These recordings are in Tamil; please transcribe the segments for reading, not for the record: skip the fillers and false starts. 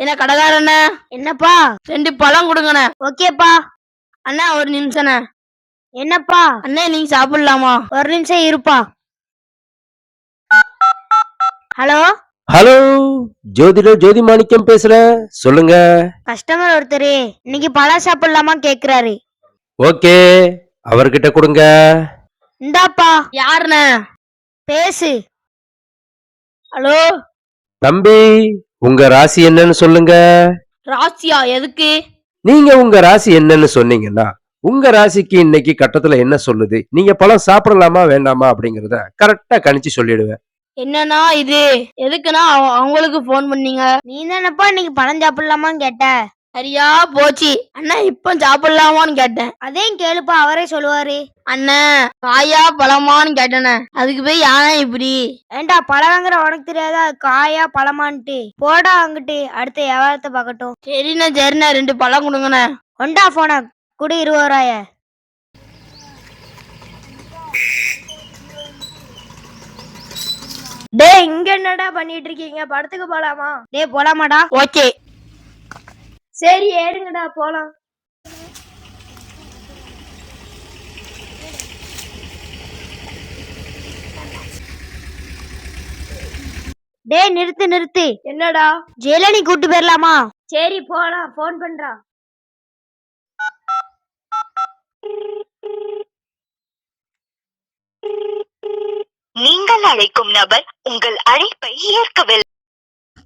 என்ன கடைக்காரண்ணே? என்னப்பா? 2 பழம் கொடுங்கண்ணே. ஓகேப்பா. அண்ணா ஒரு நிமிஷண்ணே. என்னப்பா? அண்ணே நீங்க சாப்பிடலாமா? ஒரு நிமிஷம் இருப்பா. ஹலோ ஹலோ, ஜோதிடர் ஜோதி மாணிக்கம் பேசுறேன். சொல்லுங்க. கஸ்டமர் ஒருத்தரு இன்னைக்கு பழம் சாப்பிடலாமா கேக்குறாரு. ஓகே, அவர்கிட்ட கொடுங்க. இந்தாப்பா. யாருண்ணே? பேசு. ஹலோ தம்பி, உங்க ராசி என்னன்னு சொல்லுங்க. ராசியா? எதுக்கு? நீங்க உங்க ராசி என்னன்னு சொன்னீங்கன்னா உங்க ராசிக்கு இன்னைக்கு கட்டத்துல என்ன சொல்லுது, நீங்க பழம் சாப்பிடலாமா வேண்டாமா அப்படிங்கறத கரெக்டா கணிச்சு சொல்லிடுவேன். என்னன்னா இது எதுக்குன்னா அவங்களுக்கு போன் பண்ணீங்க. நீ தானப்பா இன்னைக்கு பழம் சாப்பிடலாமான்னு கேட்ட. சரியா போச்சு அண்ணா. இப்ப சாப்பிடலாமான்னு கேட்டேன். அதையும் கேளுப்பா, அவரே சொல்லுவாரு. அண்ணா காயா பழமான்னு கேட்டேனே, அதுக்கு போய் யானா இப்படி? ஏண்டா பழங்கிற உனக்கு தெரியாதா காயா பழமான்ட்டு? போடா அங்கிட்டு, அடுத்த வியாபாரத்தை பார்க்கட்டும். சரிண்ணே சரிண்ணே, 2 பழம் கொடுங்கண்ணே. கொண்டா போன குடி 20 ரூபாய. டே இங்க என்னடா பண்ணிட்டு இருக்கீங்க? படத்துக்கு போலாமா? டே போலாமாடா? ஓகே சரி ஏடுங்கடா போலாம். டே நிறுத்து நிறுத்து. என்னடா? ஜெயலலினி கூட்டு போயிடலாமா? சரி போலாம், போன் பண்றா. நீங்கள் அழைக்கும் நபர் உங்கள் அழைப்பை ஏற்கவில்லை.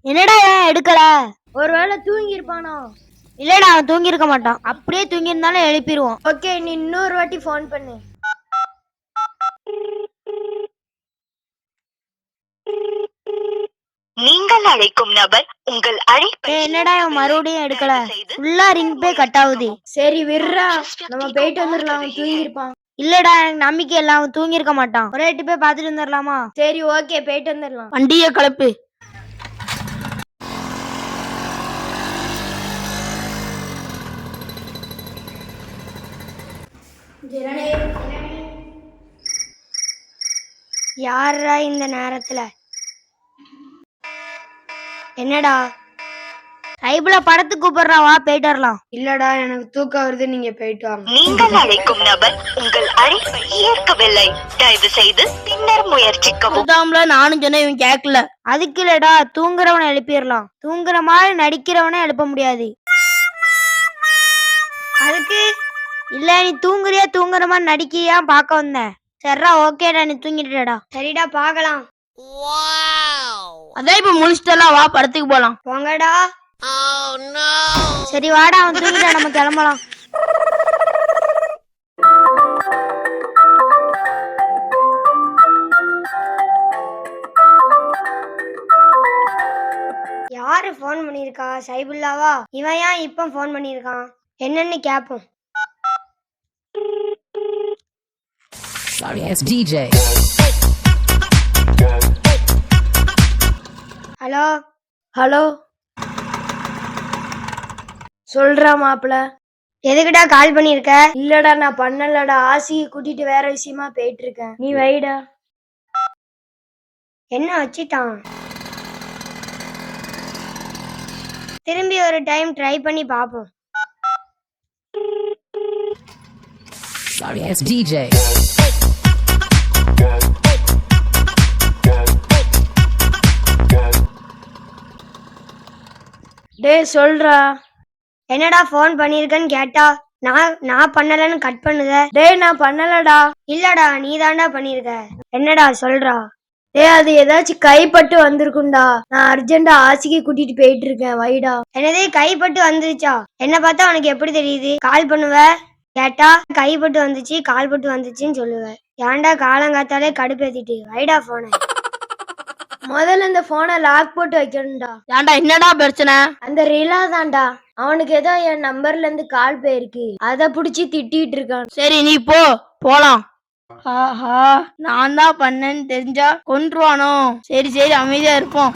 என்னடா ஏன் எடுக்கல? ஒருவேளை தூங்கி இருப்பானோ? இல்லடா, அவன் தூங்கி இருக்க மாட்டான். அப்படியே தூங்கி இருந்தாலும் எழுப்பிடுவோம். ஓகே, நீ இன்னொரு வாட்டி போன் பண்ணு. நீங்கள் அழைக்கும் நபர் உங்கள் அழைப்பை என்னடா இவன் மறுபடியும் எடுக்கல? ஃபுல்லா ரிங் பே கட் ஆகுது. சரி விடுறா, நம்ம போயிட்டு வந்துடலாம். அவன் தூங்கி இருப்பான். இல்லடா, எனக்கு நம்பிக்கை இல்ல, அவன் தூங்கி இருக்க மாட்டான். ஒரே எட்டு போய் பாத்துட்டு வந்துடலாமா? சரி ஓகே, போயிட்டு வந்துடலாம். வண்டிய கலப்பு. யாரா இந்த நேரத்துல? என்னடா சைபுல படத்துக்கு கூப்பிடுறா, வா போயிட்டு வரலாம். இல்லடா எனக்கு தூக்கம் வருது, நீங்க போயிட்டு வாங்க. நீங்கள் அழைக்கும் நபர் உங்கள் அழைப்பை ஏற்கவில்லை. தயவு செய்து பின்னர் முயற்சிக்கவும். நானும் சொன்னேன், இவன் கேட்கல. அதுக்கு இல்லடா, தூங்குறவனை எழுப்பிடலாம். தூங்குற மாதிரி நடிக்கிறவனை எழுப்ப முடியாது. அதுக்கு இல்ல, நீ தூங்குறியா தூங்குற மாதிரி நடிக்கிறியா பாக்க வந்தேன். சரிடா ஓகேடா, நீ தூங்கிட்டடா. சரிடா பாக்கலாம். அதான் இப்ப முடிச்சிட்டலாம், வா படத்துக்கு போலாம். போங்கடா. சரி வாடா, அவன் தூங்கிட்டா, நம்ம கிளம்பலாம். யாரு போன் பண்ணிருக்கா? சைபுல்லாவா? இவன் ஏன் இப்ப போன் பண்ணிருக்கான்? என்னன்னு கேப்போம். Sorry, it's DJ. Hello hello, சொல்றா மாப்பிள. எதுக்குடா கால் பண்ணிருக்க? இல்லடா நான் பண்ணலடா, ஆசியை கூட்டிட்டு வேற விஷயமா போயிட்டு இருக்கேன். நீ வைடா. என்ன வச்சிட்டான்? திரும்பி ஒரு டைம் ட்ரை பண்ணி பாப்போம். Sorry, it's DJ. டேய் சொல்றா. என்னடா போன் பண்ணிருக்கன்னு கேட்டா நான் பண்ணலன்னு கட் பண்ணுத. டேய் நான் பண்ணலடா. இல்லடா நீ தாண்டா பண்ணிருக்க. என்னடா சொல்றா. டேய் அது ஏதாச்சும் கைப்பட்டு வந்திருக்கும்டா. நான் அர்ஜென்டா ஆசிக்கு கூட்டிட்டு போயிட்டு இருக்கேன், வைடா. என்னதே கைப்பட்டு வந்துருச்சா? என்ன பார்த்தா உனக்கு எப்படி தெரியுது? கால் பண்ணுவ கேட்டா கைப்பட்டு வந்துச்சு கால்பட்டு வந்துச்சுன்னு சொல்லுவ. ஏன்டா காலங்காத்தாலே கடுப்பேத்திட்டு, வைடா போன. முதல்ல இந்த போனை லாக் போட்டு வைக்கணும்டா. ஏன்டா என்னடா பிரச்சனை? அந்த ரிலா தான்டா, அவனுக்கு ஏதோ என் நம்பர்ல இருந்து கால் போயிருக்கு, அத புடிச்சு திட்டிட்டு இருக்கான். சரி நீ போலாம். ஆஹா, நான் தான் பண்ணேன்னு தெரிஞ்சா கொன்றுவானோ. சரி சரி அமைதியா இருப்போம்.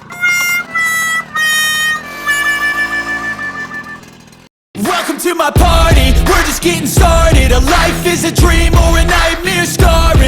Welcome to my party, we're just getting started. A life is a dream or a nightmare scarring.